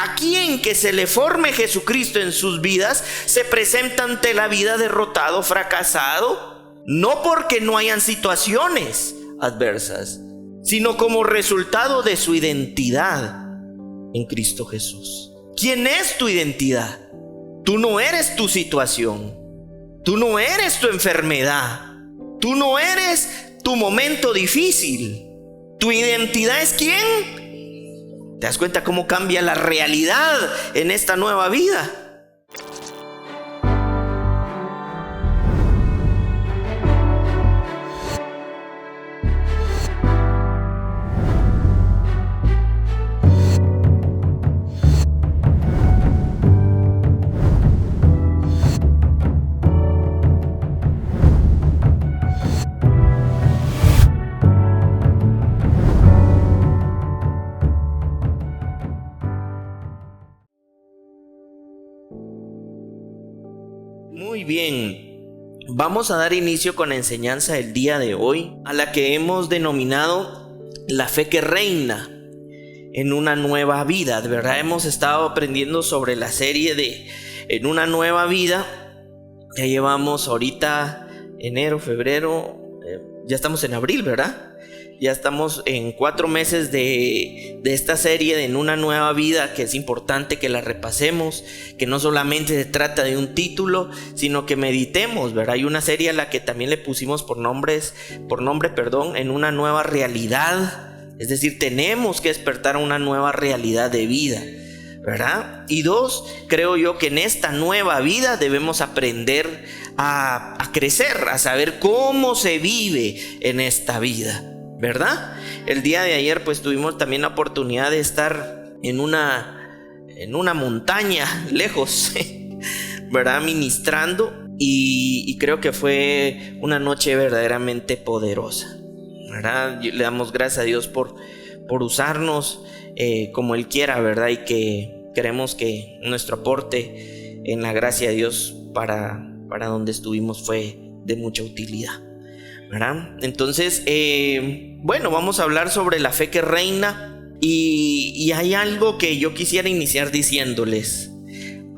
a quien que se le forme Jesucristo en sus vidas, se presenta ante la vida derrotado, fracasado, no porque no hayan situaciones adversas, sino como resultado de su identidad en Cristo Jesús. ¿Quién es tu identidad? Tú no eres tu situación, tú no eres tu enfermedad, tú no eres tu momento difícil. ¿Tu identidad es quién? ¿Te das cuenta cómo cambia la realidad en esta nueva vida? Muy bien, vamos a dar inicio con la enseñanza del día de hoy, a la que hemos denominado la fe que reina en una nueva vida. De verdad hemos estado aprendiendo sobre la serie de En una nueva vida. Ya llevamos ahorita enero, febrero, ya estamos en abril, ¿verdad? Ya estamos en 4 meses de esta serie de En una nueva vida, que es importante que la repasemos, que no solamente se trata de un título, sino que meditemos, ¿verdad? Hay una serie a la que también le pusimos por nombre, En una nueva realidad. Es decir, tenemos que despertar a una nueva realidad de vida, ¿verdad? Y 2, creo yo que en esta nueva vida debemos aprender a crecer, a saber cómo se vive en esta vida, ¿verdad? El día de ayer pues tuvimos también la oportunidad de estar en una montaña lejos, ¿verdad? Ministrando, y creo que fue una noche verdaderamente poderosa, ¿verdad? Le damos gracias a Dios por usarnos como Él quiera, ¿verdad? Y que queremos que nuestro aporte en la gracia de Dios para donde estuvimos fue de mucha utilidad, ¿verdad? Entonces, bueno, vamos a hablar sobre la fe que reina, y hay algo que yo quisiera iniciar diciéndoles.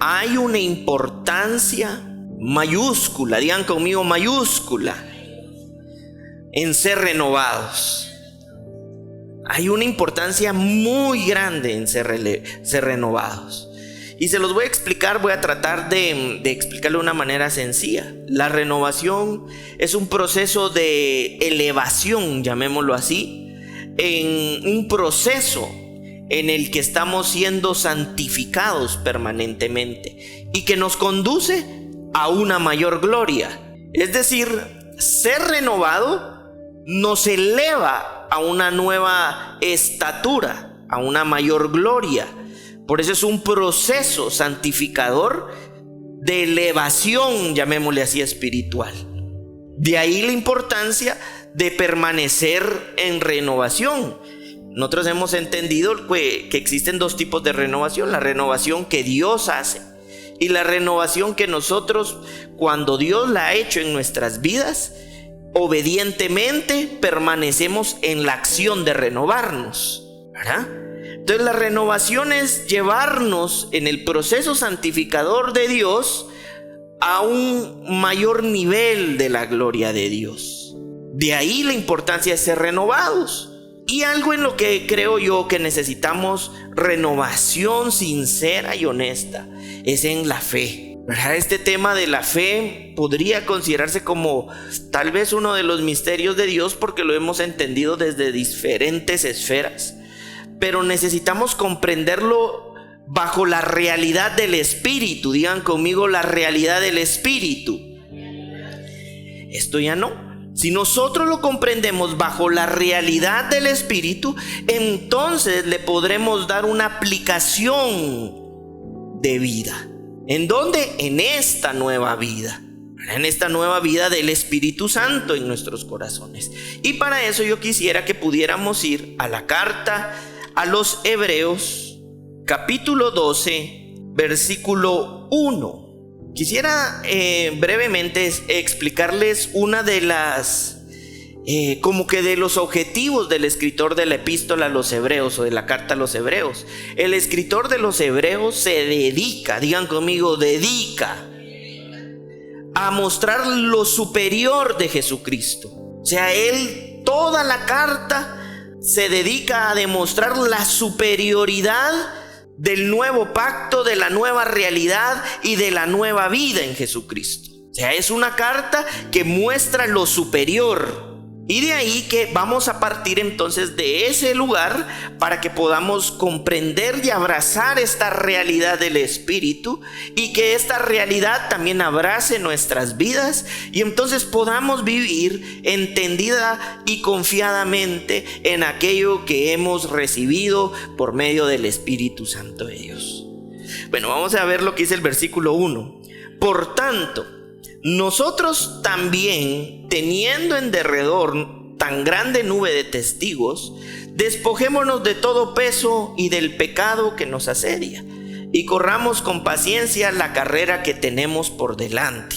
Hay una importancia mayúscula, digan conmigo mayúscula, en ser renovados. Hay una importancia muy grande en ser renovados. Y se los voy a explicar, voy a tratar de explicarlo de una manera sencilla. La renovación es un proceso de elevación, llamémoslo así, en un proceso en el que estamos siendo santificados permanentemente y que nos conduce a una mayor gloria. Es decir, ser renovado nos eleva a una nueva estatura, a una mayor gloria. Por eso es un proceso santificador de elevación, llamémosle así, espiritual. De ahí la importancia de permanecer en renovación. Nosotros hemos entendido que existen 2 tipos de renovación: la renovación que Dios hace y la renovación que nosotros, cuando Dios la ha hecho en nuestras vidas, obedientemente permanecemos en la acción de renovarnos, ¿verdad? Entonces la renovación es llevarnos en el proceso santificador de Dios a un mayor nivel de la gloria de Dios. De ahí la importancia de ser renovados. Y algo en lo que creo yo que necesitamos renovación sincera y honesta es en la fe, ¿verdad? Este tema de la fe podría considerarse como tal vez uno de los misterios de Dios, porque lo hemos entendido desde diferentes esferas, pero necesitamos comprenderlo bajo la realidad del Espíritu. Digan conmigo, la realidad del Espíritu. Esto ya no. Si nosotros lo comprendemos bajo la realidad del Espíritu, entonces le podremos dar una aplicación de vida. ¿En dónde? En esta nueva vida. En esta nueva vida del Espíritu Santo en nuestros corazones. Y para eso yo quisiera que pudiéramos ir a la carta a los Hebreos, capítulo 12, versículo 1. Quisiera brevemente explicarles una de las como que de los objetivos del escritor de la epístola a los hebreos o de la carta a los hebreos. El escritor de los hebreos se dedica, digan conmigo, dedica a mostrar lo superior de Jesucristo. O sea, él, toda la carta se dedica a demostrar la superioridad del nuevo pacto, de la nueva realidad y de la nueva vida en Jesucristo. O sea, es una carta que muestra lo superior. Y de ahí que vamos a partir entonces de ese lugar para que podamos comprender y abrazar esta realidad del Espíritu, y que esta realidad también abrace nuestras vidas, y entonces podamos vivir entendida y confiadamente en aquello que hemos recibido por medio del Espíritu Santo de Dios. Bueno, vamos a ver lo que dice el versículo 1. Por tanto, nosotros también, teniendo en derredor tan grande nube de testigos, despojémonos de todo peso y del pecado que nos asedia, y corramos con paciencia la carrera que tenemos por delante.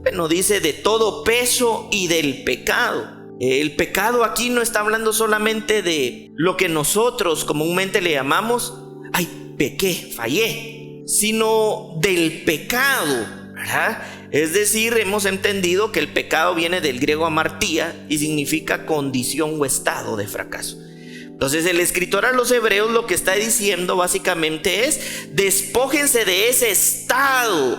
Bueno, dice de todo peso y del pecado. El pecado aquí no está hablando solamente de lo que nosotros comúnmente le llamamos, ay, pequé, fallé, sino del pecado, ¿verdad? Es decir, hemos entendido que el pecado viene del griego amartía y significa condición o estado de fracaso. Entonces el escritor a los hebreos lo que está diciendo básicamente es: despójense de ese estado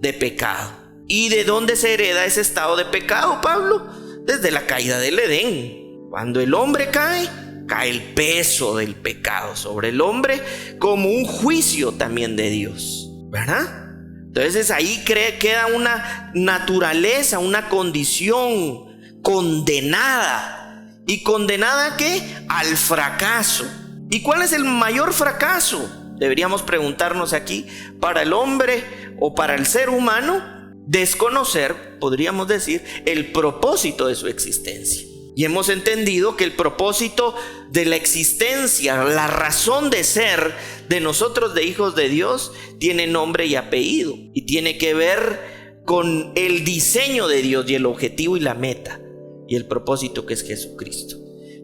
de pecado. ¿Y de dónde se hereda ese estado de pecado, Pablo? Desde la caída del Edén. Cuando el hombre cae, cae el peso del pecado sobre el hombre como un juicio también de Dios, ¿verdad? Entonces ahí queda una naturaleza, una condición condenada. ¿Y condenada a qué? Al fracaso. ¿Y cuál es el mayor fracaso? Deberíamos preguntarnos aquí, para el hombre o para el ser humano: desconocer, podríamos decir, el propósito de su existencia. Y hemos entendido que el propósito de la existencia, la razón de ser de nosotros, de hijos de Dios, tiene nombre y apellido, y tiene que ver con el diseño de Dios y el objetivo y la meta y el propósito, que es Jesucristo,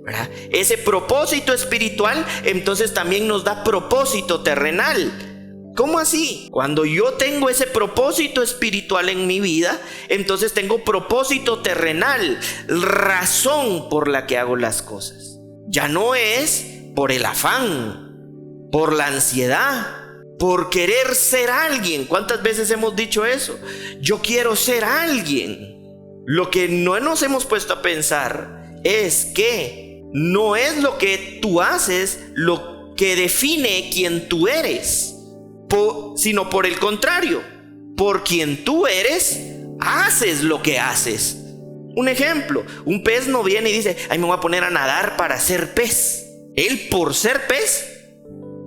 ¿verdad? Ese propósito espiritual entonces también nos da propósito terrenal. ¿Cómo así? Cuando yo tengo ese propósito espiritual en mi vida, entonces tengo propósito terrenal, razón por la que hago las cosas. Ya no es por el afán, por la ansiedad, por querer ser alguien. ¿Cuántas veces hemos dicho eso? Yo quiero ser alguien. Lo que no nos hemos puesto a pensar es que no es lo que tú haces lo que define quién tú eres, sino por el contrario, por quien tú eres, haces lo que haces. Un ejemplo: un pez no viene y dice: ay, me voy a poner a nadar para ser pez. Él, por ser pez,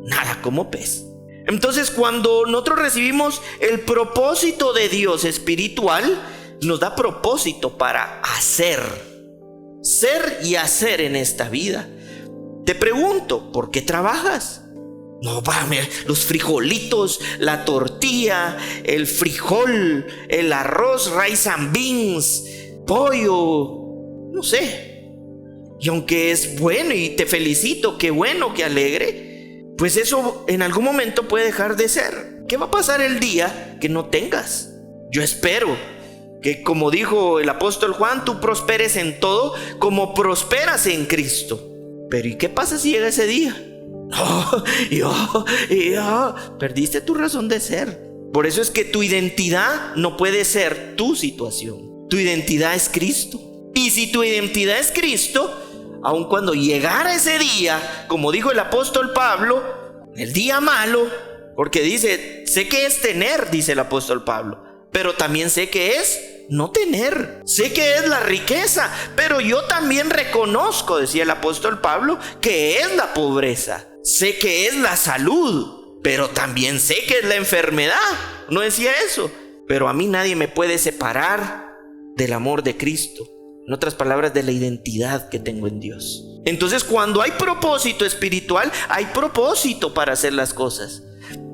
nada como pez. Entonces, cuando nosotros recibimos el propósito de Dios espiritual, nos da propósito para hacer, ser y hacer en esta vida. Te pregunto, ¿por qué trabajas? No, los frijolitos, la tortilla, el frijol, el arroz, rice and beans, pollo, no sé. Y aunque es bueno y te felicito, qué bueno, qué alegre, pues eso en algún momento puede dejar de ser. ¿Qué va a pasar el día que no tengas? Yo espero que, como dijo el apóstol Juan, tú prosperes en todo como prosperas en Cristo. Pero ¿y qué pasa si llega ese día? Perdiste tu razón de ser. Por eso es que tu identidad no puede ser tu situación. Tu identidad es Cristo. Y si tu identidad es Cristo, aun cuando llegara ese día, como dijo el apóstol Pablo, el día malo, porque dice: sé que es tener, dice el apóstol Pablo, pero también sé que es no tener. Sé que es la riqueza, pero yo también reconozco, decía el apóstol Pablo, que es la pobreza. Sé que es la salud, pero también sé que es la enfermedad. No decía eso. Pero a mí nadie me puede separar del amor de Cristo. En otras palabras, de la identidad que tengo en Dios. Entonces, cuando hay propósito espiritual, hay propósito para hacer las cosas.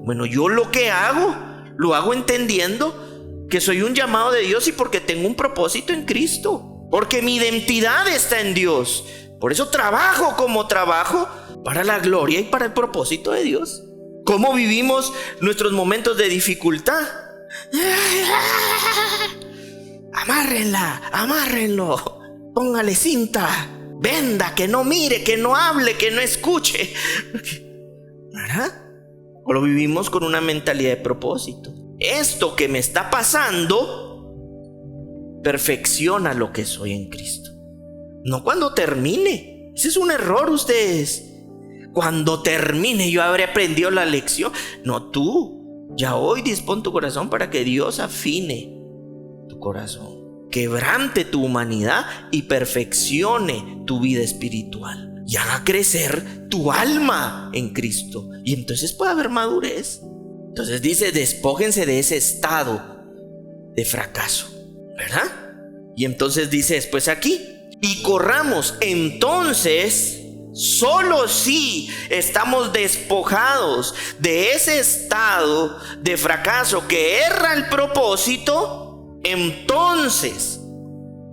Bueno, yo lo que hago, lo hago entendiendo que soy un llamado de Dios y porque tengo un propósito en Cristo. porque mi identidad está en Dios. Por eso trabajo como trabajo para la gloria y para el propósito de Dios. ¿Cómo vivimos nuestros momentos de dificultad? Amárrenlo, póngale cinta, venda, que no mire, que no hable, que no escuche. ¿Verdad? O lo vivimos con una mentalidad de propósito. Esto que me está pasando perfecciona lo que soy en Cristo. No cuando termine. Ese es un error, ustedes. Cuando termine yo habré aprendido la lección. No, tú ya hoy dispón tu corazón para que Dios afine tu corazón, quebrante tu humanidad y perfeccione tu vida espiritual y haga crecer tu alma en Cristo. Y entonces puede haber madurez. Entonces dice, despójense de ese estado de fracaso, ¿verdad? Y entonces dice después aquí, y corramos entonces solo si estamos despojados de ese estado de fracaso que erra el propósito, entonces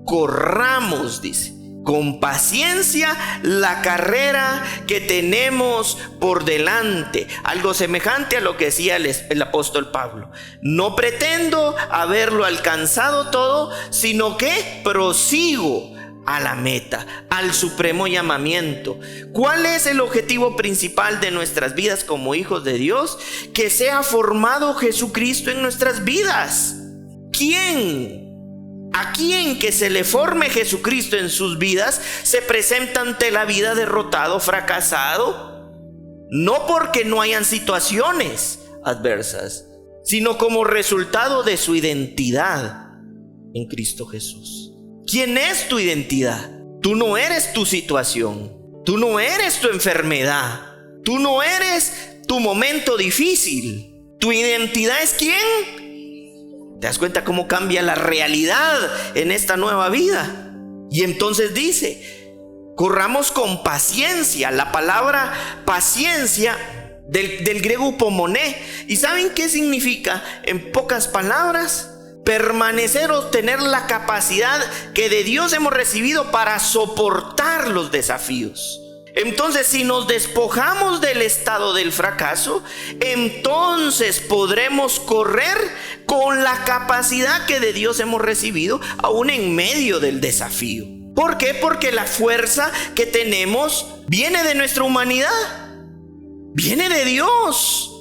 corramos, dice, con paciencia la carrera que tenemos por delante. Algo semejante a lo que decía el apóstol Pablo. No pretendo haberlo alcanzado todo, sino que prosigo a la meta, al supremo llamamiento. ¿Cuál es el objetivo principal de nuestras vidas como hijos de Dios? Que sea formado Jesucristo en nuestras vidas. ¿A quién que se le forme Jesucristo en sus vidas se presenta ante la vida derrotado, fracasado? No porque no hayan situaciones adversas, sino como resultado de su identidad en Cristo Jesús. ¿Quién es tu identidad? Tú no eres tu situación, tú no eres tu enfermedad, tú no eres tu momento difícil. Tu identidad es ¿quién? ¿Te das cuenta cómo cambia la realidad en esta nueva vida? Y entonces dice, corramos con paciencia. La palabra paciencia del griego upomoné. ¿Y saben qué significa? En pocas palabras, permanecer o tener la capacidad que de Dios hemos recibido para soportar los desafíos. Entonces, si nos despojamos del estado del fracaso, entonces podremos correr con la capacidad que de Dios hemos recibido, aún en medio del desafío. ¿Por qué? Porque la fuerza que tenemos viene de nuestra humanidad, viene de Dios.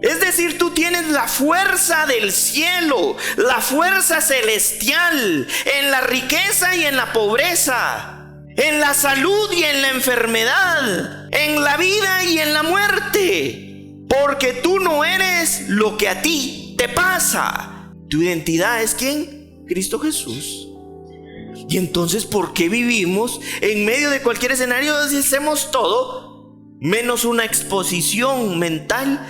Es decir, tú tienes la fuerza del cielo, la fuerza celestial, en la riqueza y en la pobreza, en la salud y en la enfermedad, en la vida y en la muerte. Porque tú no eres lo que a ti te pasa. Tu identidad es ¿quién? Cristo Jesús. Y entonces, ¿por qué vivimos en medio de cualquier escenario? Hacemos todo menos una exposición mental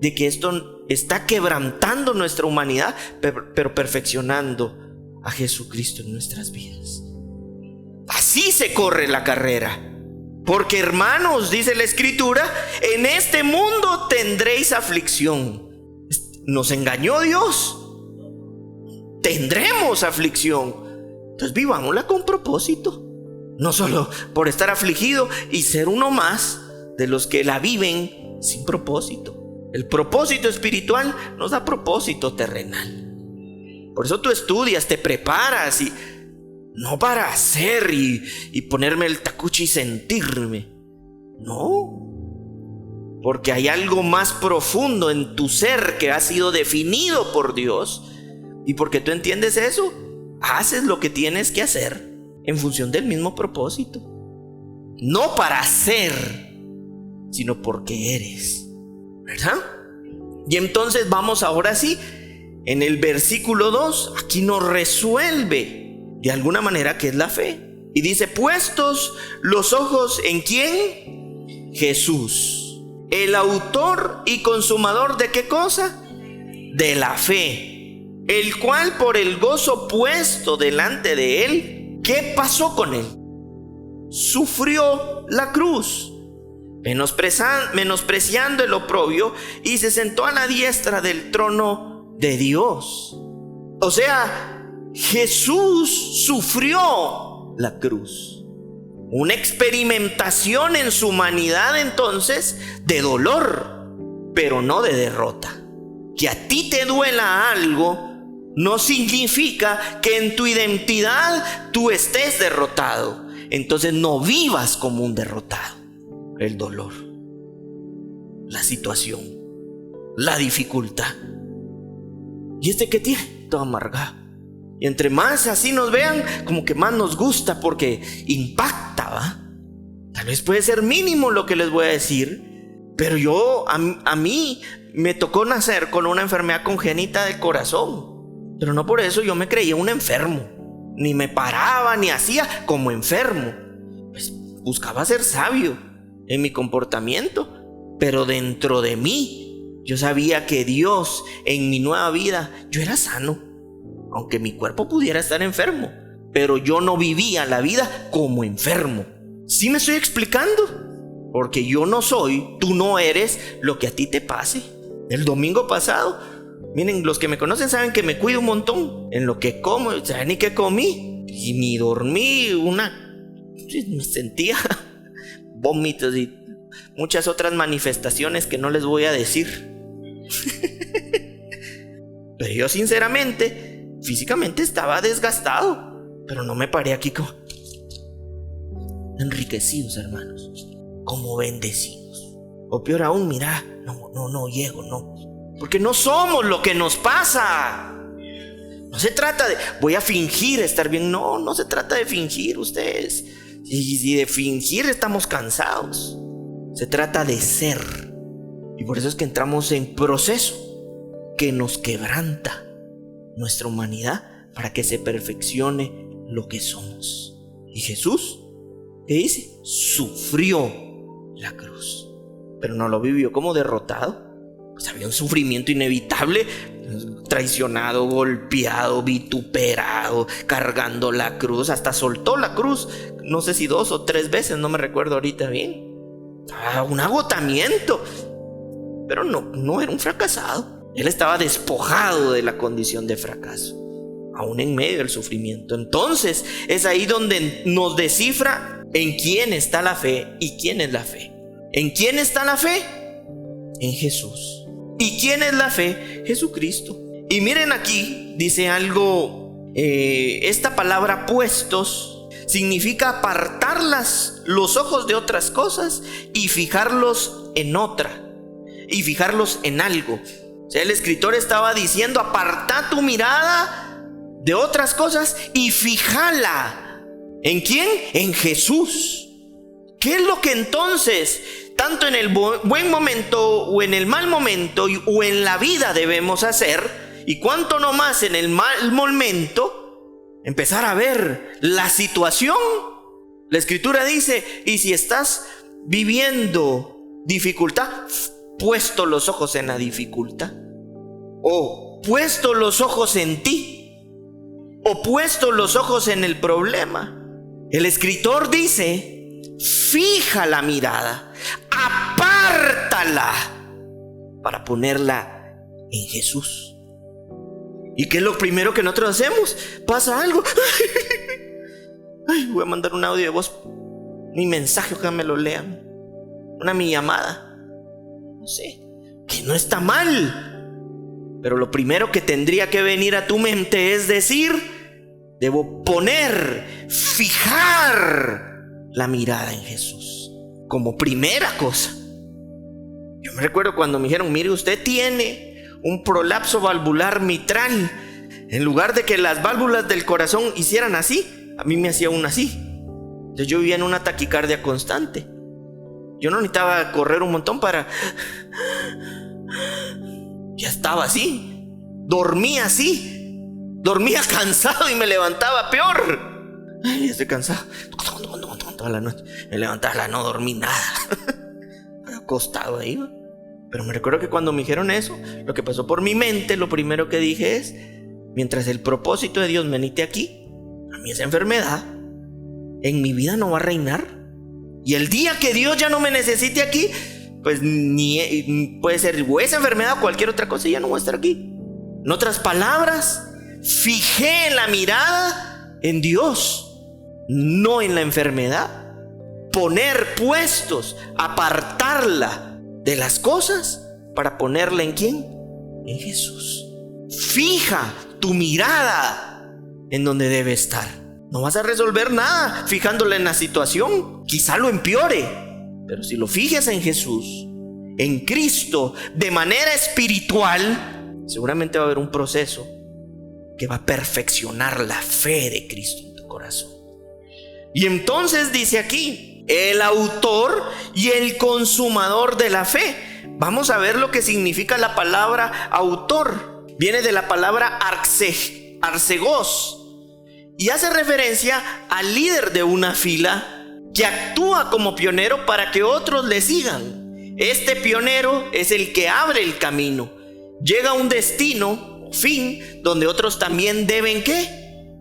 de que esto está quebrantando nuestra humanidad, pero perfeccionando a Jesucristo en nuestras vidas. Así se corre la carrera. Porque, hermanos, dice la Escritura, en este mundo tendréis aflicción. ¿Nos engañó Dios? Tendremos aflicción. Entonces vivámosla con propósito. No solo por estar afligido y ser uno más de los que la viven sin propósito. El propósito espiritual nos da propósito terrenal. Por eso tú estudias, te preparas, y no para hacer y ponerme el tacuchi y sentirme. No, porque hay algo más profundo en tu ser que ha sido definido por Dios. Y porque tú entiendes eso, haces lo que tienes que hacer en función del mismo propósito. No para hacer, sino porque eres, ¿verdad? Y entonces vamos ahora sí, en el versículo 2, aquí nos resuelve de alguna manera qué es la fe. Y dice, puestos los ojos ¿en quién? Jesús, el autor y consumador ¿de qué cosa? De la fe, el cual por el gozo puesto delante de él, ¿qué pasó con él? Sufrió la cruz, menospreciando el oprobio, y se sentó a la diestra del trono de Dios. O sea, Jesús sufrió la cruz. Una experimentación en su humanidad entonces de dolor, pero no de derrota. Que a ti te duela algo no significa que en tu identidad tú estés derrotado. Entonces no vivas como un derrotado. El dolor, la situación, la dificultad. ¿Y qué tiene? Todo amargado. Y entre más así nos vean, como que más nos gusta porque impacta, ¿va? Tal vez puede ser mínimo lo que les voy a decir, pero a mí me tocó nacer con una enfermedad congénita del corazón. Pero no por eso yo me creía un enfermo. Ni me paraba, ni hacía como enfermo. Pues buscaba ser sabio en mi comportamiento, pero dentro de mí yo sabía que Dios en mi nueva vida, yo era sano, aunque mi cuerpo pudiera estar enfermo, pero yo no vivía la vida como enfermo. ¿Sí me estoy explicando? Porque yo no soy, tú no eres lo que a ti te pase. El domingo pasado, miren, los que me conocen saben que me cuido un montón en lo que como. ¿Saben ni qué comí? Y ni dormí. Me sentía vómitos y muchas otras manifestaciones que no les voy a decir. Pero yo sinceramente, físicamente estaba desgastado, pero no me paré aquí como enriquecidos, hermanos, como bendecidos. O peor aún, mira, no llego, no. Porque no somos lo que nos pasa. No se trata de voy a fingir estar bien. No se trata de fingir ustedes. Y de fingir estamos cansados. Se trata de ser. Y por eso es que entramos en proceso que nos quebranta nuestra humanidad para que se perfeccione lo que somos. Y Jesús, ¿qué dice? Sufrió la cruz, pero no lo vivió como derrotado. Pues había un sufrimiento inevitable, traicionado, golpeado, vituperado, cargando la cruz, hasta soltó la cruz, no sé si 2 o 3 veces, no me recuerdo ahorita bien. Un agotamiento, pero no era un fracasado. Él estaba despojado de la condición de fracaso, aún en medio del sufrimiento. Entonces es ahí donde nos descifra en quién está la fe y quién es la fe. ¿En quién está la fe? En Jesús. ¿Y quién es la fe? Jesucristo. Y miren aquí, dice algo, esta palabra puestos significa apartar los ojos de otras cosas y fijarlos en otra, y fijarlos en algo. O sea, el escritor estaba diciendo, aparta tu mirada de otras cosas y fíjala. ¿En quién? En Jesús. ¿Qué es lo que entonces, tanto en el buen momento o en el mal momento o en la vida debemos hacer? Y cuánto no más en el mal momento, empezar a ver la situación. La escritura dice, y si estás viviendo dificultad, puesto los ojos en la dificultad, o puesto los ojos en ti, o puesto los ojos en el problema, el escritor dice, fija la mirada, apártala para ponerla en Jesús. ¿Y qué es lo primero que nosotros hacemos? Pasa algo. Ay, voy a mandar un audio de voz, mi mensaje, ojalá me lo lean, mi llamada, no sé, que no está mal, pero lo primero que tendría que venir a tu mente es decir, debo fijar la mirada en Jesús como primera cosa. Yo me recuerdo cuando me dijeron, mire, usted tiene un prolapso valvular mitral. En lugar de que las válvulas del corazón hicieran así, a mí me hacía una así. Entonces yo vivía en una taquicardia constante. Yo no necesitaba correr un montón para... Ya estaba así. Dormía así. Dormía cansado y me levantaba peor. Ay, estoy cansado. Toda la noche me levantaba, no dormí nada. Acostado ahí, ¿no? Pero me recuerdo que cuando me dijeron eso, lo que pasó por mi mente, lo primero que dije es, mientras el propósito de Dios me necesite aquí, a mí esa enfermedad en mi vida no va a reinar. Y el día que Dios ya no me necesite aquí, pues puede ser o esa enfermedad o cualquier otra cosa, y ya no voy a estar aquí. En otras palabras, fijé la mirada en Dios, no en la enfermedad. Poner puestos, apartarla de las cosas para ponerla ¿en quién? En Jesús. Fija tu mirada en donde debe estar. No vas a resolver nada fijándola en la situación. Quizá lo empeore, pero si lo fijas en Jesús, en Cristo, de manera espiritual, seguramente va a haber un proceso que va a perfeccionar la fe de Cristo en tu corazón. Y entonces dice aquí, el autor y el consumador de la fe. Vamos a ver lo que significa la palabra autor. Viene de la palabra arcegos y hace referencia al líder de una fila que actúa como pionero para que otros le sigan. Este pionero es el que abre el camino. Llega a un destino, fin, donde otros también deben ¿qué?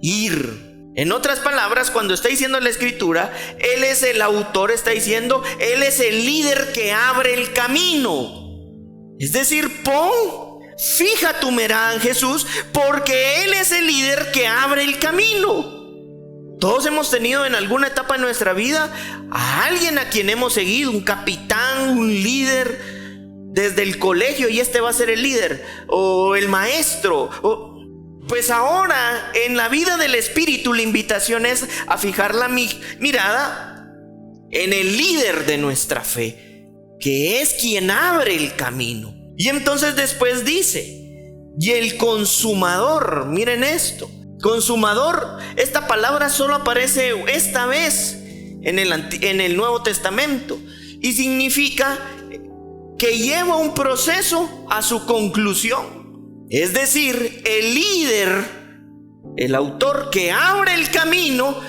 Ir. En otras palabras, cuando está diciendo la escritura, Él es el autor, está diciendo, Él es el líder que abre el camino. Es decir, fija tu mirada en Jesús, porque Él es el líder que abre el camino. Todos hemos tenido en alguna etapa de nuestra vida a alguien a quien hemos seguido, un capitán, un líder desde el colegio, y este va a ser el líder, o el maestro, pues ahora en la vida del Espíritu la invitación es a fijar la mirada en el líder de nuestra fe, que es quien abre el camino. Y entonces después dice, y el consumador, miren esto, consumador, esta palabra solo aparece esta vez en el Nuevo Testamento y significa que lleva un proceso a su conclusión. Es decir, el líder, el autor que abre el camino,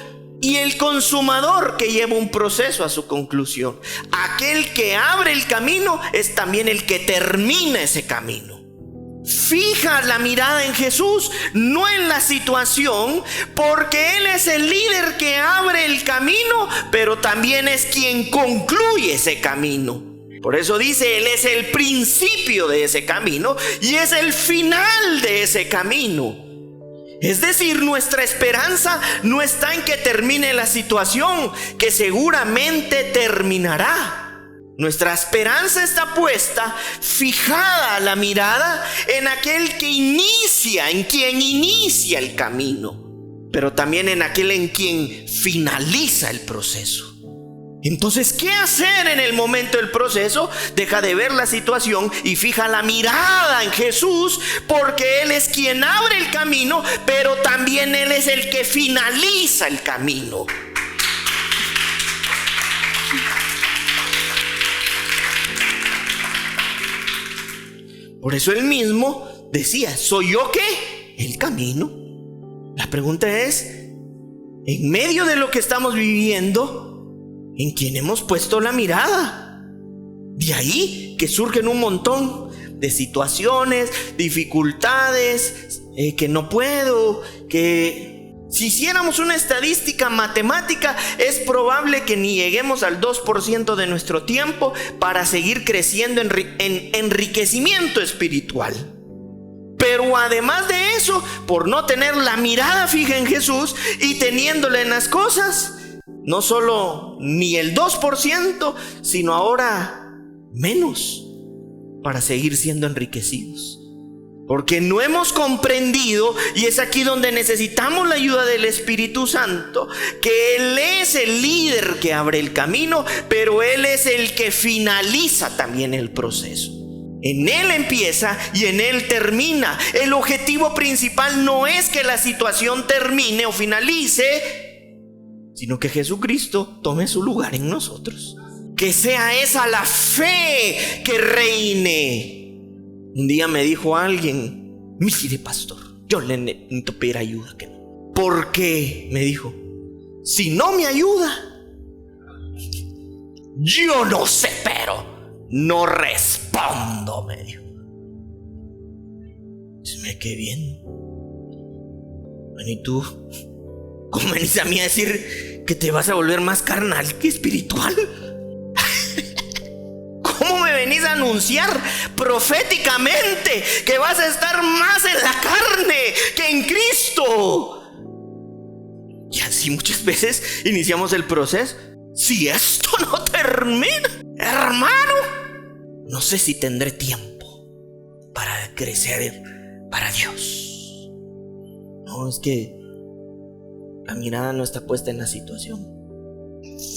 y el consumador que lleva un proceso a su conclusión. Aquel que abre el camino es también el que termina ese camino. Fija la mirada en Jesús, no en la situación, porque Él es el líder que abre el camino, pero también es quien concluye ese camino. Por eso dice, Él es el principio de ese camino y es el final de ese camino. Es decir, nuestra esperanza no está en que termine la situación, que seguramente terminará. Nuestra esperanza está puesta, fijada la mirada en aquel que inicia, en quien inicia el camino, pero también en aquel en quien finaliza el proceso. Entonces, ¿qué hacer en el momento del proceso? Deja de ver la situación y fija la mirada en Jesús, porque Él es quien abre el camino, pero también Él es el que finaliza el camino. Por eso Él mismo decía, ¿soy yo qué? El camino. La pregunta es, en medio de lo que estamos viviendo, ¿en quién hemos puesto la mirada? De ahí que surgen un montón de situaciones, dificultades, que no puedo, que si hiciéramos una estadística matemática, es probable que ni lleguemos al 2% de nuestro tiempo para seguir creciendo en enriquecimiento espiritual. Pero además de eso, por no tener la mirada fija en Jesús y teniéndola en las cosas, no solo ni el 2%, sino ahora menos para seguir siendo enriquecidos. Porque no hemos comprendido, y es aquí donde necesitamos la ayuda del Espíritu Santo, que Él es el líder que abre el camino, pero Él es el que finaliza también el proceso. En Él empieza y en Él termina. El objetivo principal no es que la situación termine o finalice, sino que Jesucristo tome su lugar en nosotros. Que sea esa la fe que reine. Un día me dijo alguien, mire pastor, yo le necesito pedir ayuda. Porque me dijo, si no me ayuda, yo no sé, pero no respondo, me dijo. Me quedé bien. Bueno, ¿y tú? ¿Cómo venís a mí a decir que te vas a volver más carnal que espiritual? ¿Cómo me venís venís a anunciar proféticamente que vas a estar más en la carne que en Cristo. Y así muchas veces iniciamos el proceso. Si esto no termina, hermano, no sé si tendré tiempo para crecer para Dios. No, es que la mirada no está puesta en la situación.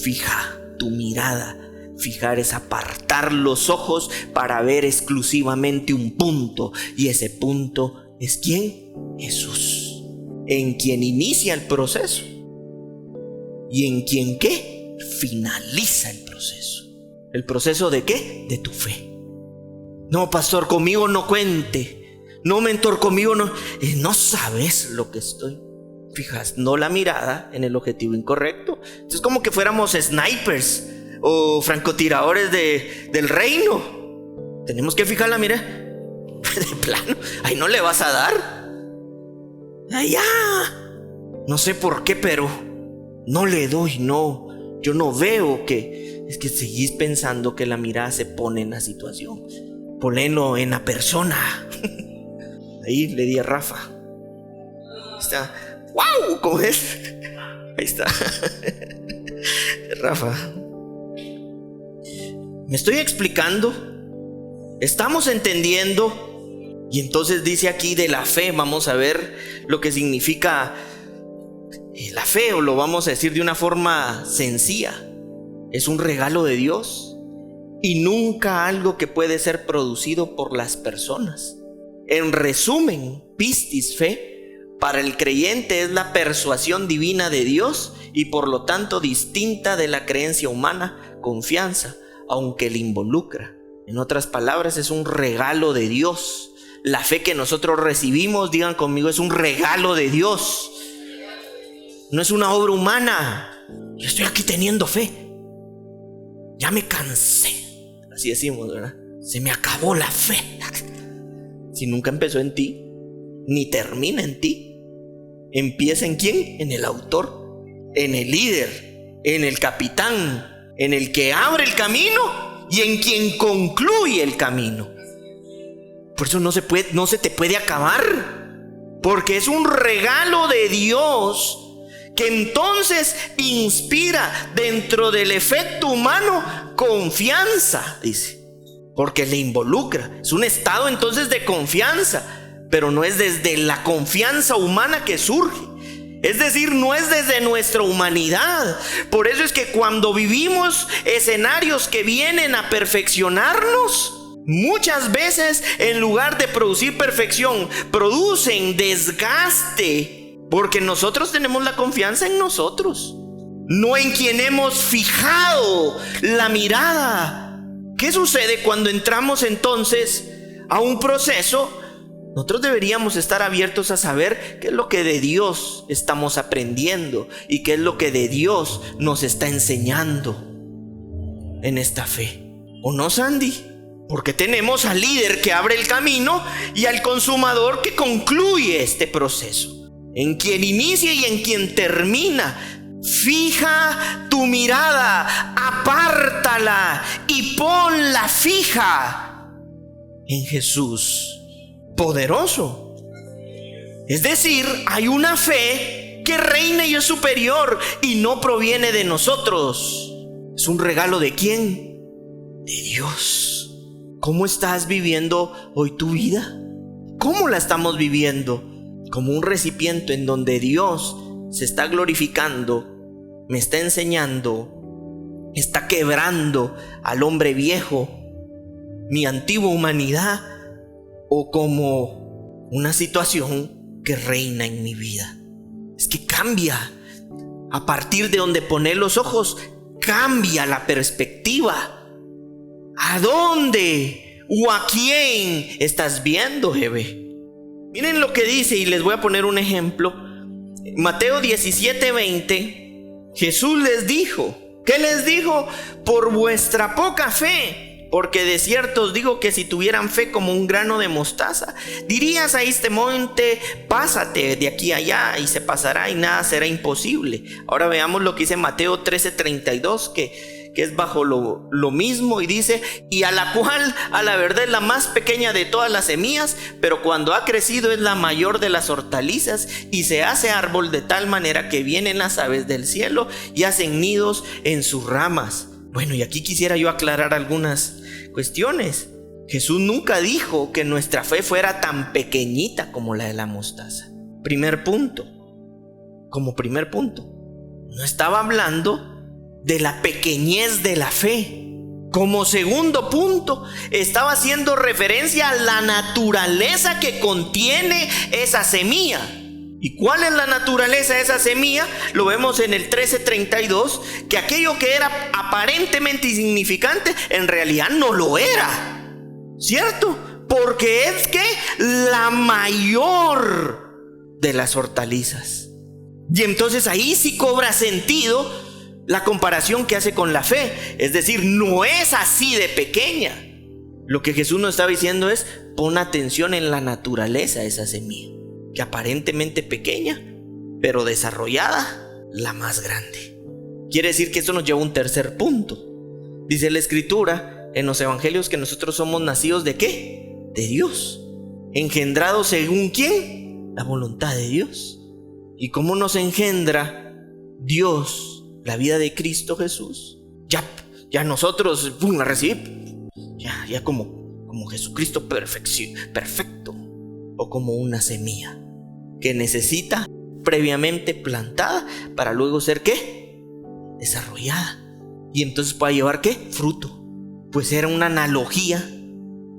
Fija tu mirada. Fijar es apartar los ojos para ver exclusivamente un punto. Y ese punto es ¿quién? Jesús. En quien inicia el proceso. Y en quien ¿qué? Finaliza el proceso. ¿El proceso de qué? De tu fe. No, pastor, conmigo no cuente. No, mentor, conmigo no. No sabes lo que estoy. Fijas, no la mirada en el objetivo incorrecto. Es como que fuéramos snipers o francotiradores del reino. Tenemos que fijar la mirada. De plano, ahí no le vas a dar. Allá. No sé por qué, pero no le doy, no. Yo no veo que... Es que seguís pensando que la mirada se pone en la situación. Ponelo en la persona. Ahí le di a Rafa. Ahí está. ¡Wow! ¿Cómo es? Ahí está. Rafa. ¿Me estoy explicando? ¿Estamos entendiendo? Y entonces dice aquí de la fe. Vamos a ver lo que significa la fe, o lo vamos a decir de una forma sencilla. Es un regalo de Dios y nunca algo que puede ser producido por las personas. En resumen, pistis, fe, para el creyente es la persuasión divina de Dios y por lo tanto distinta de la creencia humana, confianza, aunque le involucra. En otras palabras, es un regalo de Dios. La fe que nosotros recibimos, digan conmigo, es un regalo de Dios. No es una obra humana. Yo estoy aquí teniendo fe. Ya me cansé. Así decimos, ¿verdad? Se me acabó la fe. Si nunca empezó en ti, ni termina en ti. ¿Empieza en quién? En el autor, en el líder, en el capitán, en el que abre el camino y en quien concluye el camino. Por eso no se te puede acabar, porque es un regalo de Dios que entonces inspira dentro del efecto humano confianza, dice, porque le involucra. Es un estado entonces de confianza, pero no es desde la confianza humana que surge. Es decir, no es desde nuestra humanidad. Por eso es que cuando vivimos escenarios que vienen a perfeccionarnos, muchas veces en lugar de producir perfección, producen desgaste. Porque nosotros tenemos la confianza en nosotros, no en quien hemos fijado la mirada. ¿Qué sucede cuando entramos entonces a un proceso? Nosotros deberíamos estar abiertos a saber qué es lo que de Dios estamos aprendiendo y qué es lo que de Dios nos está enseñando en esta fe. ¿O no, Sandy? Porque tenemos al líder que abre el camino y al consumador que concluye este proceso. En quien inicia y en quien termina. Fija tu mirada, apártala y ponla fija en Jesús, poderoso. Es decir, hay una fe que reina y es superior y no proviene de nosotros. Es un regalo ¿de quién? De Dios. ¿Cómo estás viviendo hoy tu vida? ¿Cómo la estamos viviendo? Como un recipiente en donde Dios se está glorificando, me está enseñando, está quebrando al hombre viejo, mi antigua humanidad, o como una situación que reina en mi vida. Es que cambia. A partir de donde poner los ojos, cambia la perspectiva. ¿A dónde o a quién estás viendo, Jebe? Miren lo que dice, y les voy a poner un ejemplo. Mateo 17:20. Jesús les dijo, ¿qué les dijo? Por vuestra poca fe, porque de cierto os digo que si tuvieran fe como un grano de mostaza, dirías a este monte, pásate de aquí a allá, y se pasará y nada será imposible. Ahora veamos lo que dice Mateo 13:32, que que es bajo lo mismo, y dice: y a la cual a la verdad es la más pequeña de todas las semillas, pero cuando ha crecido es la mayor de las hortalizas, y se hace árbol de tal manera que vienen las aves del cielo y hacen nidos en sus ramas. Bueno, y aquí quisiera yo aclarar algunas cuestiones. Jesús nunca dijo que nuestra fe fuera tan pequeñita como la de la mostaza. Primer punto. Como primer punto, no estaba hablando de la pequeñez de la fe. Como segundo punto, estaba haciendo referencia a la naturaleza que contiene esa semilla. ¿Y cuál es la naturaleza de esa semilla? Lo vemos en el 13:32, que aquello que era aparentemente insignificante, en realidad no lo era, ¿cierto? Porque es que la mayor de las hortalizas. Y entonces ahí sí cobra sentido la comparación que hace con la fe. Es decir, no es así de pequeña. Lo que Jesús nos estaba diciendo es: pon atención en la naturaleza de esa semilla, que aparentemente pequeña, pero desarrollada, la más grande. Quiere decir que esto nos lleva a un tercer punto. Dice la Escritura en los evangelios que nosotros somos nacidos ¿de qué? De Dios. Engendrados según ¿quién? La voluntad de Dios. ¿Y cómo nos engendra Dios la vida de Cristo Jesús? Ya nosotros la recibimos. Ya como Jesucristo perfecto. O como una semilla que necesita previamente plantada para luego ser ¿qué? Desarrollada. Y entonces puede llevar ¿qué? Fruto. Pues era una analogía,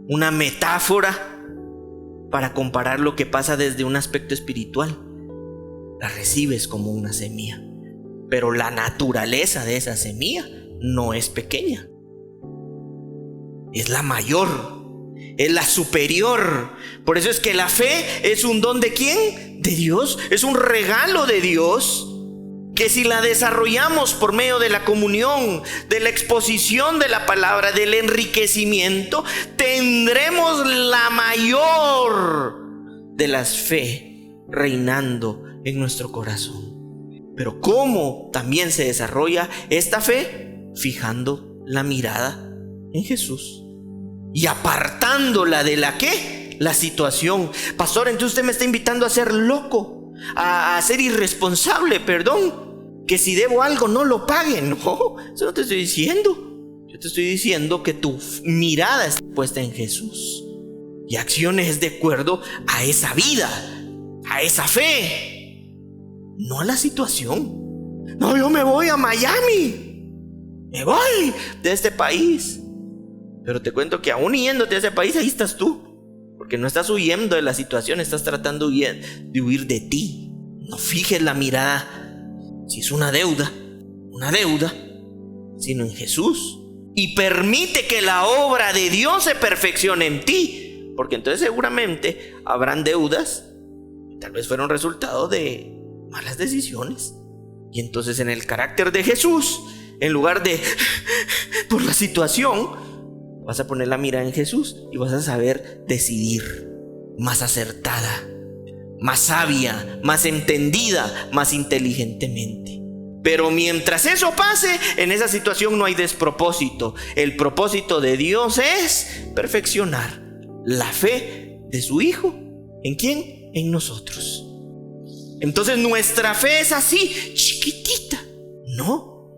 una metáfora para comparar lo que pasa desde un aspecto espiritual. La recibes como una semilla, pero la naturaleza de esa semilla no es pequeña. Es la mayor, es la superior. Por eso es que la fe es un don ¿de quién? De Dios. Es un regalo de Dios, que si la desarrollamos por medio de la comunión, de la exposición de la palabra, del enriquecimiento, tendremos la mayor de las fe reinando en nuestro corazón. Pero ¿cómo también se desarrolla esta fe? Fijando la mirada en Jesús y apartándola de la ¿qué? La situación. Pastor, entonces usted me está invitando a ser loco, a ser irresponsable, perdón, que si debo algo no lo pague. No, eso no te estoy diciendo. Yo te estoy diciendo que tu mirada está puesta en Jesús y acciones de acuerdo a esa vida, a esa fe, no a la situación. No, yo me voy a Miami, me voy de este país. Pero te cuento que aún yéndote a ese país, ahí estás tú, porque no estás huyendo de la situación, estás tratando de huir de ti. No fijes la mirada, si es una deuda, sino en Jesús. Y permite que la obra de Dios se perfeccione en ti, porque entonces seguramente habrán deudas que tal vez fueron resultado de malas decisiones. Y entonces en el carácter de Jesús, en lugar de por la situación, vas a poner la mirada en Jesús y vas a saber decidir más acertada, más sabia, más entendida, más inteligentemente. Pero mientras eso pase, en esa situación no hay despropósito. El propósito de Dios es perfeccionar la fe de su Hijo. ¿En quién? En nosotros. Entonces nuestra fe es así, chiquitita. No,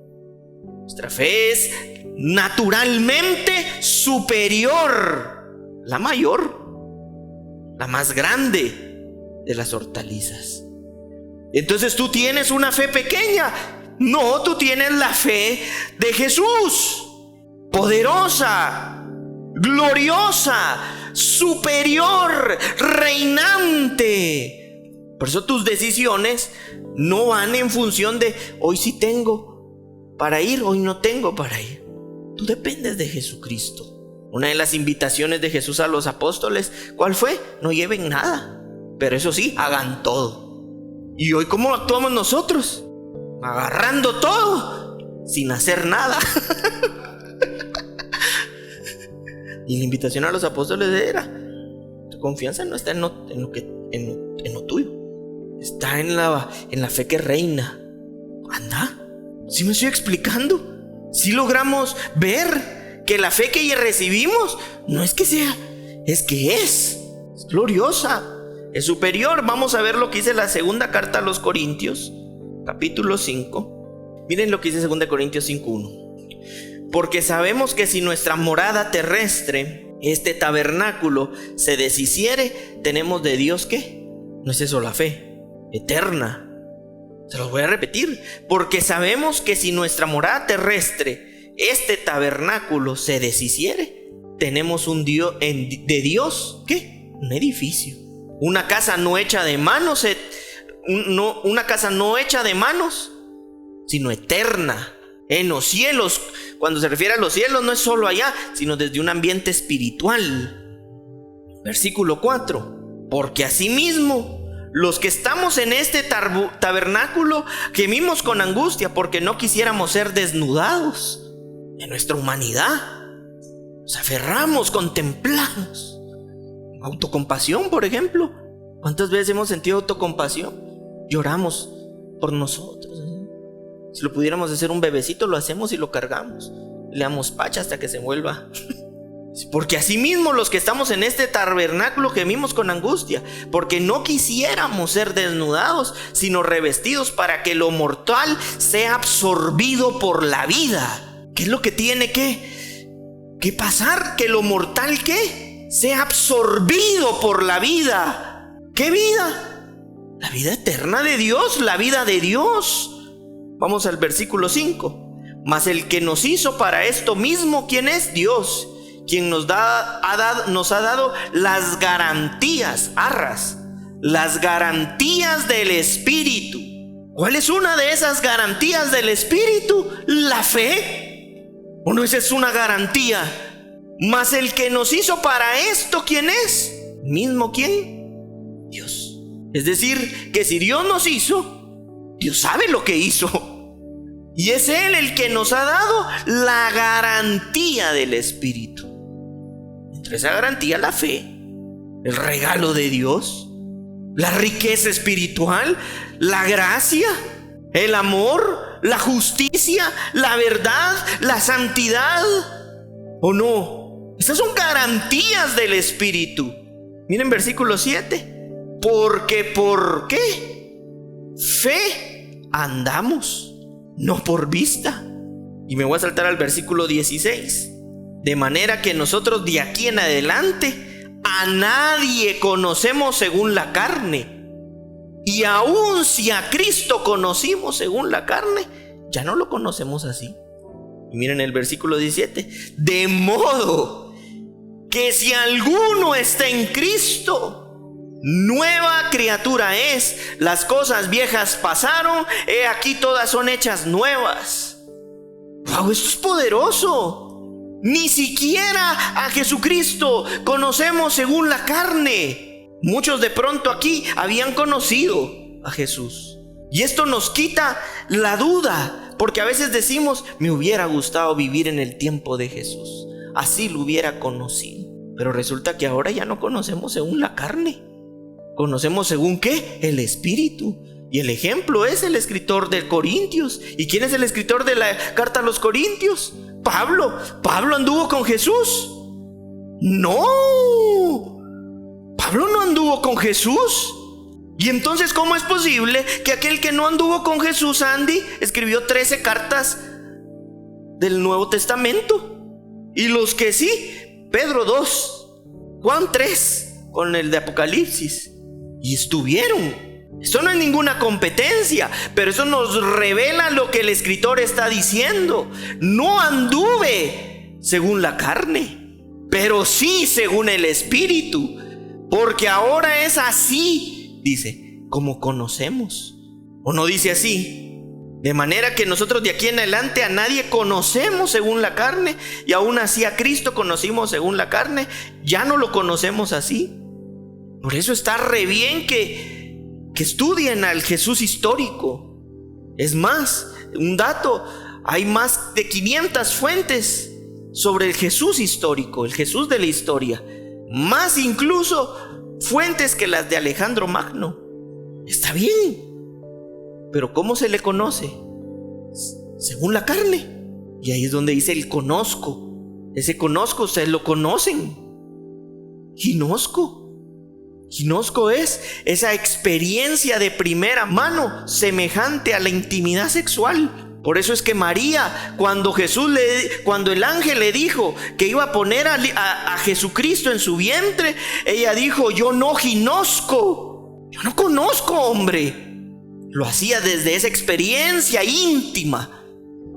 nuestra fe es naturalmente superior, la mayor, la más grande de las hortalizas. Entonces tú tienes una fe pequeña. No, tú tienes la fe de Jesús, poderosa, gloriosa, superior, reinante. Por eso tus decisiones no van en función de hoy sí tengo para ir, hoy no tengo para ir. Tú dependes de Jesucristo. Una de las invitaciones de Jesús a los apóstoles, ¿cuál fue? No lleven nada, pero eso sí, hagan todo. Y hoy, ¿cómo actuamos nosotros? Agarrando todo sin hacer nada. Y la invitación a los apóstoles era: tu confianza no está en lo tuyo, está en la fe que reina. Anda, ¿sí me estoy explicando? Si logramos ver que la fe que recibimos no es que sea, es que es gloriosa, es superior. Vamos a ver lo que dice la segunda carta a los Corintios, capítulo 5. Miren lo que dice 2 Corintios 5:1. Porque sabemos que si nuestra morada terrestre, este tabernáculo, se deshiciere, tenemos de Dios ¿qué? No es eso la fe eterna. Se los voy a repetir. Porque sabemos que si nuestra morada terrestre, este tabernáculo, se deshiciere, tenemos un Dios, de Dios ¿qué? Un edificio, una casa no hecha de manos, una casa no hecha de manos, sino eterna, en los cielos. Cuando se refiere a los cielos, no es solo allá, sino desde un ambiente espiritual. Versículo 4. Porque asimismo, los que estamos en este tabernáculo gemimos con angustia, porque no quisiéramos ser desnudados de nuestra humanidad. Nos aferramos, contemplamos. Autocompasión, por ejemplo. ¿Cuántas veces hemos sentido autocompasión? Lloramos por nosotros. Si lo pudiéramos hacer un bebecito, lo hacemos y lo cargamos. Le damos pacha hasta que se vuelva. Porque asimismo los que estamos en este tabernáculo gemimos con angustia, porque no quisiéramos ser desnudados, sino revestidos, para que lo mortal sea absorbido por la vida. ¿Qué es lo que tiene que pasar? Que lo mortal ¿qué? Sea absorbido por la vida. ¿Qué vida? La vida eterna de Dios, la vida de Dios. Vamos al versículo 5. Mas el que nos hizo para esto mismo, ¿quién es? Dios, quien nos ha dado las garantías, las garantías del Espíritu. ¿Cuál es una de esas garantías del Espíritu? La fe. ¿O no esa es una garantía? Mas el que nos hizo para esto, ¿quién es? ¿Mismo quién? Dios. Es decir, que si Dios nos hizo, Dios sabe lo que hizo. Y es Él el que nos ha dado la garantía del Espíritu. Entre esa garantía, la fe, el regalo de Dios, la riqueza espiritual, la gracia, el amor, la justicia, la verdad, la santidad. ¿O no? Esas son garantías del Espíritu. Miren versículo 7. Porque ¿por qué? Fe andamos, no por vista. Y me voy a saltar al versículo 16. De manera que nosotros de aquí en adelante a nadie conocemos según la carne. Y aun si a Cristo conocimos según la carne, ya no lo conocemos así. Y miren el versículo 17. De modo que si alguno está en Cristo, nueva criatura es. Las cosas viejas pasaron, he aquí todas son hechas nuevas. ¡Wow! Esto es poderoso. Ni siquiera a Jesucristo conocemos según la carne. Muchos de pronto aquí habían conocido a Jesús. Y esto nos quita la duda, porque a veces decimos, me hubiera gustado vivir en el tiempo de Jesús, así lo hubiera conocido. Pero resulta que ahora ya no conocemos según la carne. Conocemos según ¿qué? El Espíritu. Y el ejemplo es el escritor de Corintios. ¿Y quién es el escritor de la carta a los Corintios? Pablo. ¿Pablo anduvo con Jesús? No. Pablo no anduvo con Jesús. Y entonces, ¿cómo es posible que aquel que no anduvo con Jesús, Andy, escribió 13 cartas del Nuevo Testamento? Y los que sí, Pedro 2, Juan 3, con el de Apocalipsis. Y estuvieron. Eso no es ninguna competencia, pero eso nos revela lo que el escritor está diciendo. No anduve según la carne, pero sí según el Espíritu, porque ahora es así, dice, como conocemos. ¿O no dice así? De manera que nosotros de aquí en adelante a nadie conocemos según la carne, y aún así a Cristo conocimos según la carne, ya no lo conocemos así. Por eso está re bien que estudien al Jesús histórico. Es más, un dato, hay más de 500 fuentes sobre el Jesús histórico, el Jesús de la historia, más incluso fuentes que las de Alejandro Magno. Está bien, pero ¿cómo se le conoce? Según la carne. Y ahí es donde dice el conozco. Ese conozco, ustedes lo conocen. Ginosco. Ginosco es esa experiencia de primera mano semejante a la intimidad sexual. Por eso es que María, cuando el ángel le dijo que iba a poner a Jesucristo en su vientre, ella dijo: yo no ginosco, yo no conozco, hombre. Lo hacía desde esa experiencia íntima,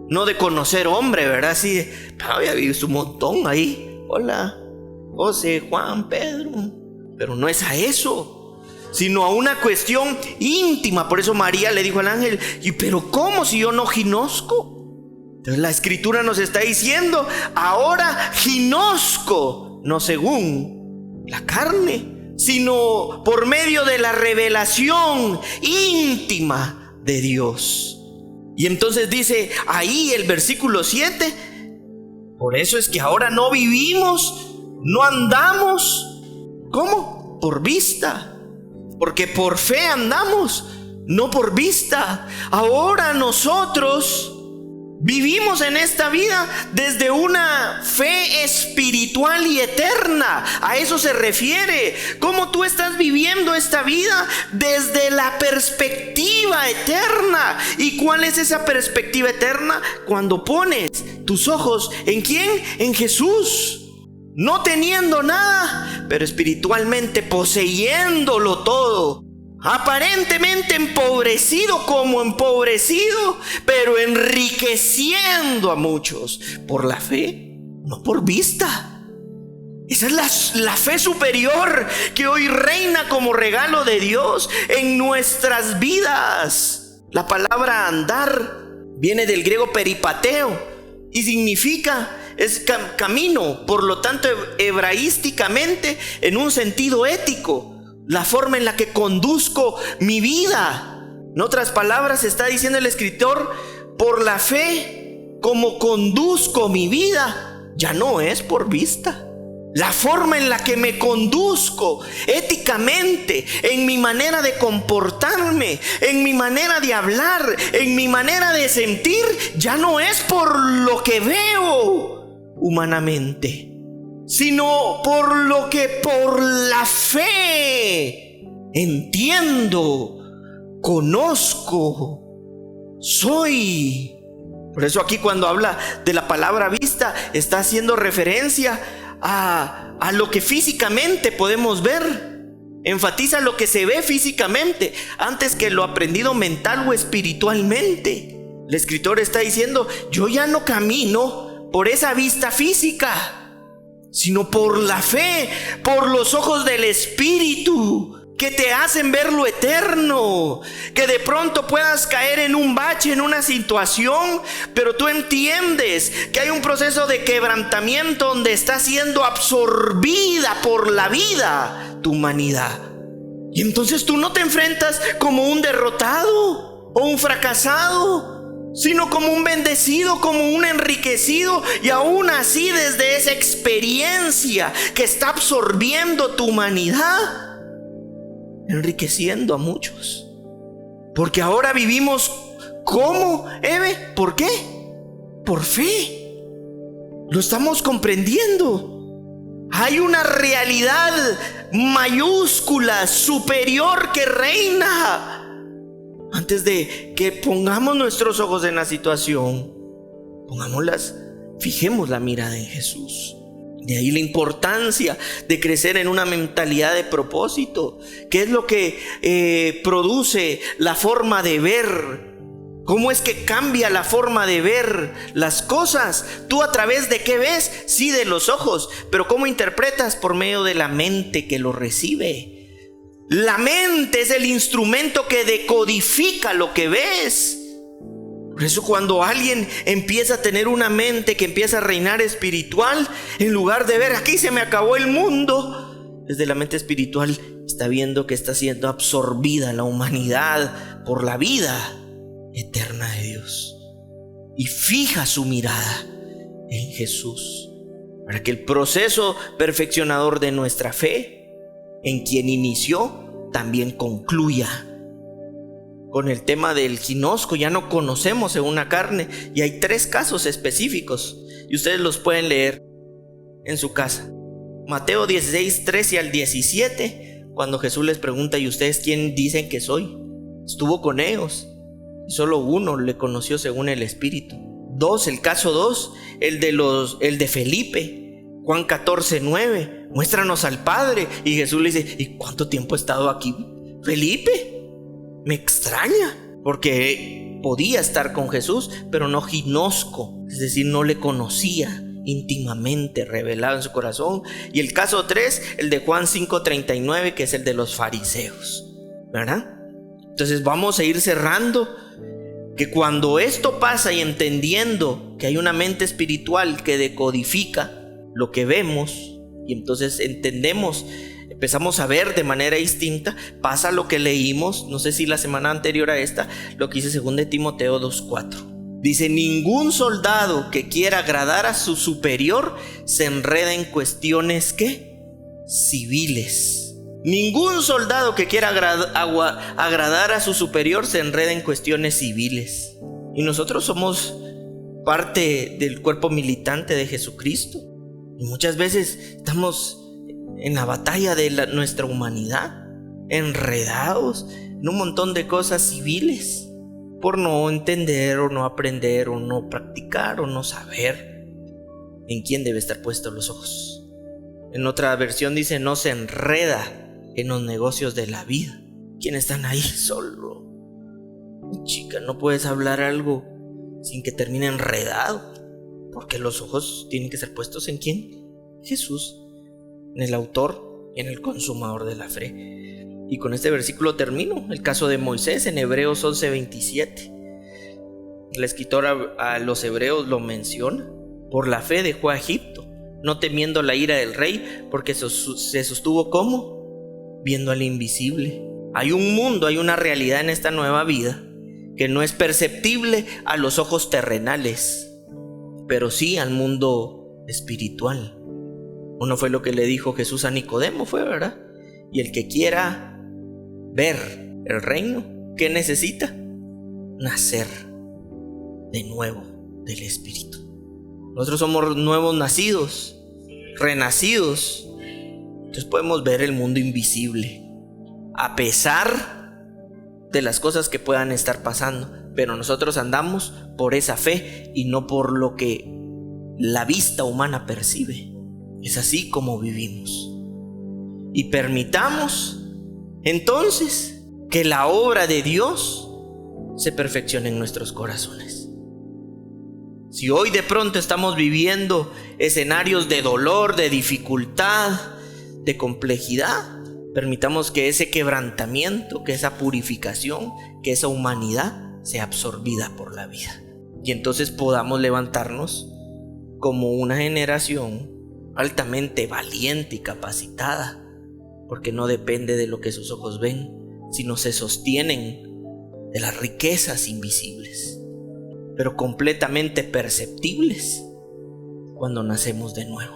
no de conocer hombre, ¿verdad? Así había visto un montón ahí. Hola, José, Juan, Pedro. Pero no es a eso, sino a una cuestión íntima. Por eso María le dijo al ángel: pero ¿cómo si yo no ginosco? Entonces la escritura nos está diciendo: ahora ginosco, no según la carne, sino por medio de la revelación íntima de Dios. Y entonces dice ahí el versículo 7: por eso es que ahora no vivimos, no andamos. ¿Cómo? Por vista. Porque por fe andamos, no por vista. Ahora nosotros vivimos en esta vida desde una fe espiritual y eterna. A eso se refiere. ¿Cómo tú estás viviendo esta vida? Desde la perspectiva eterna. ¿Y cuál es esa perspectiva eterna? Cuando pones tus ojos ¿en quién? En Jesús. No teniendo nada, pero espiritualmente poseyéndolo todo. Aparentemente empobrecido como empobrecido, pero enriqueciendo a muchos por la fe, no por vista. Esa es la fe superior que hoy reina como regalo de Dios en nuestras vidas. La palabra andar viene del griego peripateo y significa es camino, por lo tanto hebraísticamente en un sentido ético, la forma en la que conduzco mi vida. En otras palabras está diciendo el escritor: por la fe como conduzco mi vida, ya no es por vista. La forma en la que me conduzco éticamente, en mi manera de comportarme, en mi manera de hablar, en mi manera de sentir, ya no es por lo que veo humanamente, sino por lo que por la fe entiendo, conozco, soy. Por eso aquí cuando habla de la palabra vista, está haciendo referencia a lo que físicamente podemos ver. Enfatiza lo que se ve físicamente antes que lo aprendido mental o espiritualmente. El escritor está diciendo: yo ya no camino por esa vista física, sino por la fe, por los ojos del Espíritu, que te hacen ver lo eterno. Que de pronto puedas caer en un bache, en una situación, pero tú entiendes que hay un proceso de quebrantamiento donde está siendo absorbida por la vida tu humanidad. Y entonces tú no te enfrentas como un derrotado o un fracasado, sino como un bendecido, como un enriquecido. Y aún así, desde esa experiencia que está absorbiendo tu humanidad, enriqueciendo a muchos. Porque ahora vivimos ¿cómo, Eve? ¿Por qué? Por fe. Lo estamos comprendiendo. Hay una realidad mayúscula, superior, que reina. Antes de que pongamos nuestros ojos en la situación, fijemos la mirada en Jesús. De ahí la importancia de crecer en una mentalidad de propósito. ¿Qué es lo que produce la forma de ver? ¿Cómo es que cambia la forma de ver las cosas? ¿Tú a través de qué ves? Sí, de los ojos. Pero ¿cómo interpretas? Por medio de la mente que lo recibe. La mente es el instrumento que decodifica lo que ves. Por eso cuando alguien empieza a tener una mente que empieza a reinar espiritual, en lugar de ver aquí se me acabó el mundo, desde la mente espiritual está viendo que está siendo absorbida la humanidad por la vida eterna de Dios. Y fija su mirada en Jesús, para que el proceso perfeccionador de nuestra fe, en quien inició, también concluya con el tema del ginosco, ya no conocemos según la carne, y hay 3 casos específicos y ustedes los pueden leer en su casa. Mateo 16, 13 al 17, cuando Jesús les pregunta: ¿y ustedes quién dicen que soy? Estuvo con ellos y solo uno le conoció según el Espíritu. 2, el caso 2, el de Felipe, Juan 14, 9, muéstranos al Padre. Y Jesús le dice: ¿y cuánto tiempo he estado aquí, Felipe? Me extraña, porque podía estar con Jesús, pero no ginosco, es decir, no le conocía íntimamente, revelado en su corazón. Y el caso 3, el de Juan 5:39, que es el de los fariseos, ¿verdad? Entonces vamos a ir cerrando, que cuando esto pasa y entendiendo que hay una mente espiritual que decodifica lo que vemos, y entonces entendemos, empezamos a ver de manera distinta, pasa lo que leímos, no sé si la semana anterior a esta, lo que dice 2 Timoteo 2:4. Dice: ningún soldado que quiera agradar a su superior se enreda en cuestiones, ¿qué? Civiles. Ningún soldado que quiera agradar a su superior se enreda en cuestiones civiles. Y nosotros somos parte del cuerpo militante de Jesucristo. Y muchas veces estamos en la batalla de nuestra humanidad, enredados en un montón de cosas civiles, por no entender o no aprender o no practicar o no saber en quién debe estar puestos los ojos. En otra versión dice: no se enreda en los negocios de la vida. ¿Quién están ahí? Solo, chica, no puedes hablar algo sin que termine enredado, porque los ojos tienen que ser puestos ¿en quién? Jesús, en el autor y en el consumador de la fe. Y con este versículo termino. El caso de Moisés en Hebreos 11:27. El escritor a los hebreos lo menciona: por la fe dejó a Egipto, no temiendo la ira del rey, porque se sostuvo ¿cómo? Viendo al invisible. Hay un mundo, hay una realidad en esta nueva vida que no es perceptible a los ojos terrenales, pero sí al mundo espiritual. Uno fue lo que le dijo Jesús a Nicodemo, fue, ¿verdad? Y el que quiera ver el reino, ¿qué necesita? Nacer de nuevo del Espíritu. Nosotros somos nuevos nacidos, renacidos. Entonces podemos ver el mundo invisible, a pesar de las cosas que puedan estar pasando, pero nosotros andamos por esa fe y no por lo que la vista humana percibe. Es así como vivimos. Y permitamos entonces que la obra de Dios se perfeccione en nuestros corazones. Si hoy de pronto estamos viviendo escenarios de dolor, de dificultad, de complejidad, permitamos que ese quebrantamiento, que esa purificación, que esa humanidad sea absorbida por la vida. Y entonces podamos levantarnos como una generación altamente valiente y capacitada, porque no depende de lo que sus ojos ven, sino se sostienen de las riquezas invisibles, pero completamente perceptibles cuando nacemos de nuevo.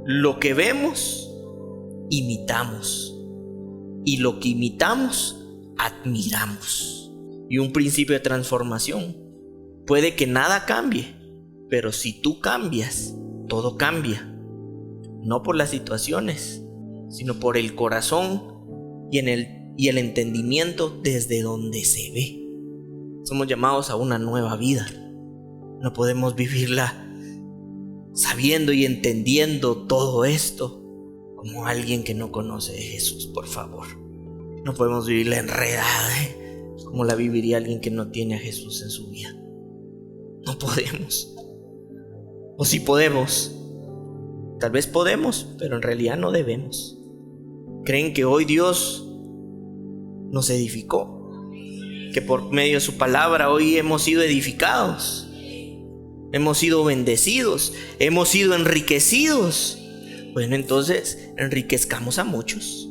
Lo que vemos, imitamos, y lo que imitamos, admiramos. Y un principio de transformación: puede que nada cambie, pero si tú cambias, todo cambia. No por las situaciones, sino por el corazón y el entendimiento desde donde se ve. Somos llamados a una nueva vida. No podemos vivirla sabiendo y entendiendo todo esto como alguien que no conoce de Jesús, por favor. No podemos vivirla enredada, como la viviría alguien que no tiene a Jesús en su vida. No podemos. O si podemos, tal vez podemos, pero en realidad no debemos. ¿Creen que hoy Dios nos edificó? Que por medio de su palabra hoy hemos sido edificados, hemos sido bendecidos, hemos sido enriquecidos. Bueno, entonces enriquezcamos a muchos.